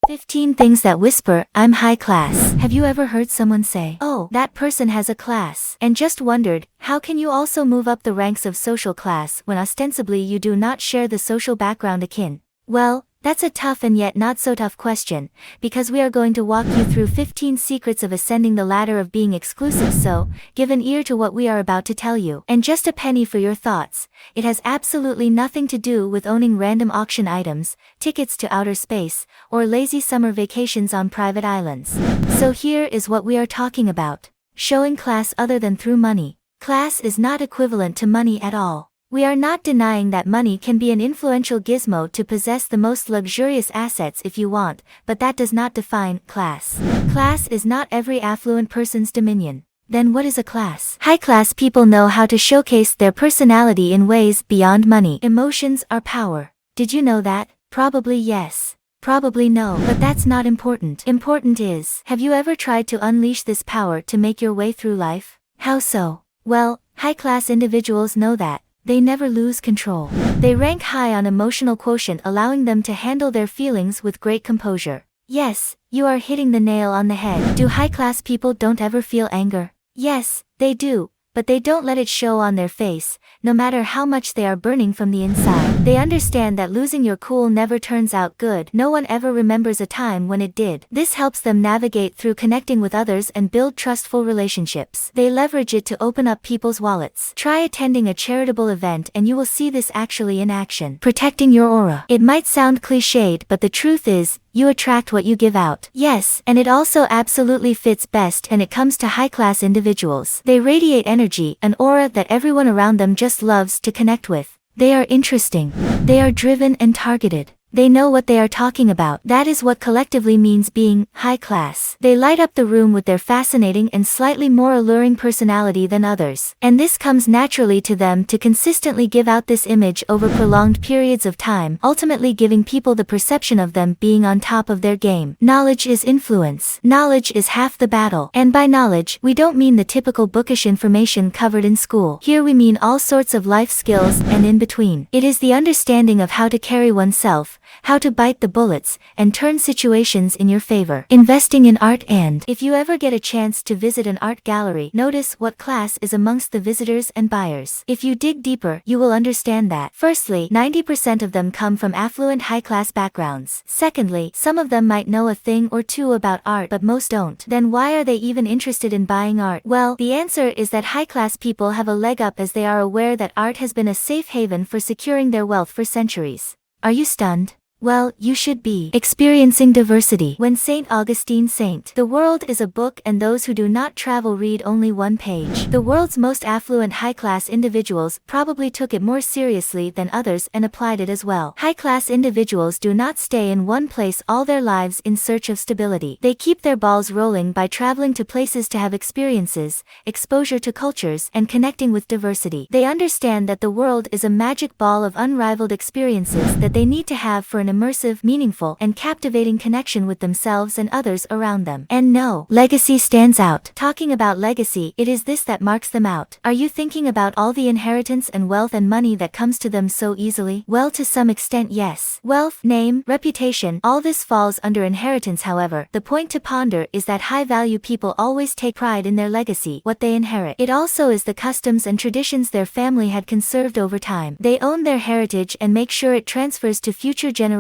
15 things that whisper, I'm high class. Have you ever heard someone say, oh, that person has a class, and just wondered, how can you also move up the ranks of social class when ostensibly you do not share the social background akin? Well, that's a tough and yet not so tough question, because we are going to walk you through 15 secrets of ascending the ladder of being exclusive, so give an ear to what we are about to tell you. And just a penny for your thoughts, it has absolutely nothing to do with owning random auction items, tickets to outer space, or lazy summer vacations on private islands. So here is what we are talking about. Showing class other than through money. Class is not equivalent to money at all. We are not denying that money can be an influential gizmo to possess the most luxurious assets if you want, but that does not define class. Class is not every affluent person's dominion. Then what is a class? High-class people know how to showcase their personality in ways beyond money. Emotions are power. Did you know that? Probably yes. Probably no, but that's not important. Important is, have you ever tried to unleash this power to make your way through life? How so? Well, high-class individuals know that. They never lose control. They rank high on emotional quotient, allowing them to handle their feelings with great composure. Yes, you are hitting the nail on the head. Do high-class people don't ever feel anger? Yes, they do, but they don't let it show on their face, no matter how much they are burning from the inside. They understand that losing your cool never turns out good. No one ever remembers a time when it did. This helps them navigate through connecting with others and build trustful relationships. They leverage it to open up people's wallets. Try attending a charitable event and you will see this actually in action. Protecting your aura. It might sound cliched, but the truth is, you attract what you give out. Yes, and it also absolutely fits best when it comes to high-class individuals. They radiate energy, an aura that everyone around them just loves to connect with. They are interesting. They are driven and targeted. They know what they are talking about. That is what collectively means being high class. They light up the room with their fascinating and slightly more alluring personality than others. And this comes naturally to them to consistently give out this image over prolonged periods of time, ultimately giving people the perception of them being on top of their game. Knowledge is influence. Knowledge is half the battle. And by knowledge, we don't mean the typical bookish information covered in school. Here we mean all sorts of life skills and in between. It is the understanding of how to carry oneself, how to bite the bullets, and turn situations in your favor. Investing in art. And if you ever get a chance to visit an art gallery, notice what class is amongst the visitors and buyers. If you dig deeper, you will understand that. Firstly, 90% of them come from affluent high-class backgrounds. Secondly, some of them might know a thing or two about art, but most don't. Then why are they even interested in buying art? Well, the answer is that high-class people have a leg up as they are aware that art has been a safe haven for securing their wealth for centuries. Are you stunned? Well, you should be. Experiencing diversity. When St. Augustine Saint, the world is a book and those who do not travel read only one page. The world's most affluent high-class individuals probably took it more seriously than others and applied it as well. High-class individuals do not stay in one place all their lives in search of stability. They keep their balls rolling by traveling to places to have experiences, exposure to cultures, and connecting with diversity. They understand that the world is a magic ball of unrivaled experiences that they need to have for an immersive, meaningful, and captivating connection with themselves and others around them. And no, legacy stands out. Talking about legacy, it is this that marks them out. Are you thinking about all the inheritance and wealth and money that comes to them so easily? Well, to some extent, yes. Wealth, name, reputation, all this falls under inheritance. However, the point to ponder is that high-value people always take pride in their legacy, what they inherit. It also is the customs and traditions their family had conserved over time. They own their heritage and make sure it transfers to future generations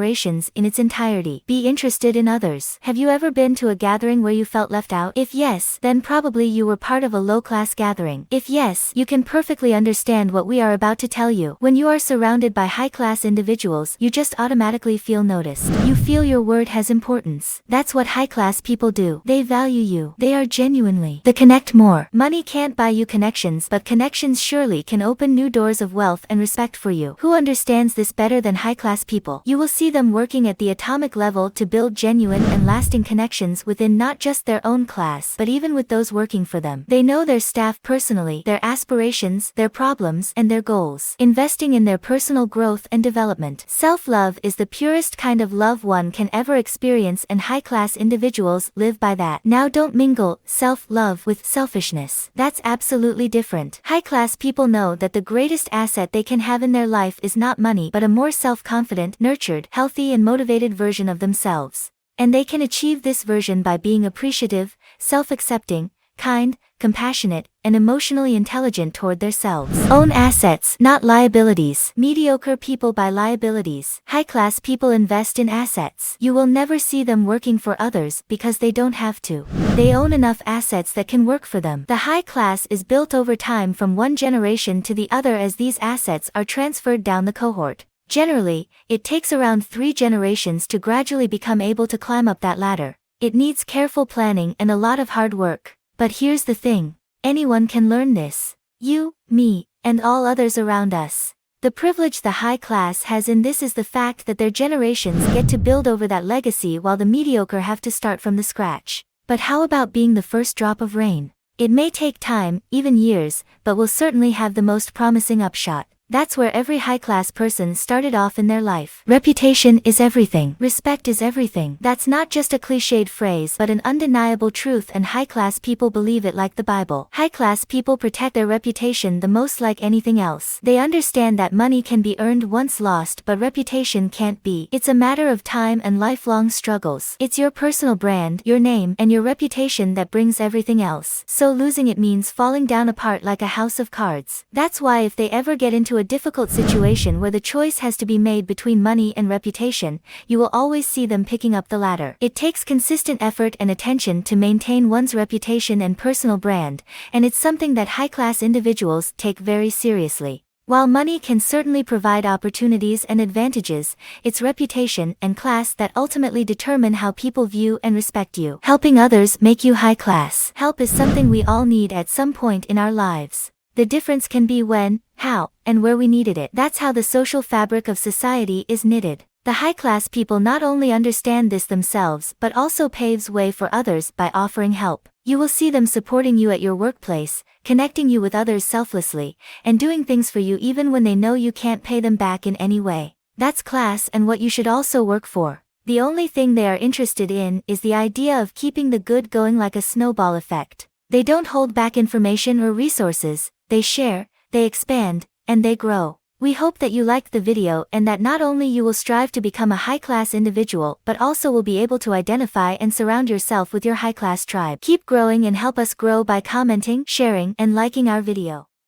in its entirety. Be interested in others. Have you ever been to a gathering where you felt left out? If yes, then probably you were part of a low-class gathering. If yes, you can perfectly understand what we are about to tell you. When you are surrounded by high-class individuals, you just automatically feel noticed. You feel your word has importance. That's what high-class people do. They value you. They are genuinely. They connect more. Money can't buy you connections, but connections surely can open new doors of wealth and respect for you. Who understands this better than high-class people? You will see them working at the atomic level to build genuine and lasting connections within not just their own class, but even with those working for them. They know their staff personally, their aspirations, their problems, and their goals. Investing in their personal growth and development. Self-love is the purest kind of love one can ever experience, and high-class individuals live by that. Now don't mingle self-love with selfishness. That's absolutely different. High-class people know that the greatest asset they can have in their life is not money, but a more self-confident, nurtured, healthy and motivated version of themselves. And they can achieve this version by being appreciative, self-accepting, kind, compassionate, and emotionally intelligent toward themselves. Own assets, not liabilities. Mediocre people buy liabilities. High-class people invest in assets. You will never see them working for others because they don't have to. They own enough assets that can work for them. The high class is built over time from one generation to the other as these assets are transferred down the cohort. Generally, it takes around 3 generations to gradually become able to climb up that ladder. It needs careful planning and a lot of hard work. But here's the thing. Anyone can learn this. You, me, and all others around us. The privilege the high class has in this is the fact that their generations get to build over that legacy while the mediocre have to start from the scratch. But how about being the first drop of rain? It may take time, even years, but will certainly have the most promising upshot. That's where every high-class person started off in their life. Reputation is everything. Respect is everything. That's not just a cliched phrase but an undeniable truth, and high-class people believe it like the Bible. High-class people protect their reputation the most like anything else. They understand that money can be earned once lost but reputation can't be. It's a matter of time and lifelong struggles. It's your personal brand, your name, and your reputation that brings everything else. So losing it means falling down apart like a house of cards. That's why if they ever get into a difficult situation where the choice has to be made between money and reputation, you will always see them picking up the latter. It takes consistent effort and attention to maintain one's reputation and personal brand, and it's something that high-class individuals take very seriously. While money can certainly provide opportunities and advantages, it's reputation and class that ultimately determine how people view and respect you. Helping others make you high class. Help is something we all need at some point in our lives. The difference can be when, how, and where we needed it. That's how the social fabric of society is knitted. The high-class people not only understand this themselves but also paves way for others by offering help. You will see them supporting you at your workplace, connecting you with others selflessly, and doing things for you even when they know you can't pay them back in any way. That's class and what you should also work for. The only thing they are interested in is the idea of keeping the good going like a snowball effect. They don't hold back information or resources. They share, they expand, and they grow. We hope that you liked the video and that not only you will strive to become a high-class individual but also will be able to identify and surround yourself with your high-class tribe. Keep growing and help us grow by commenting, sharing, and liking our video.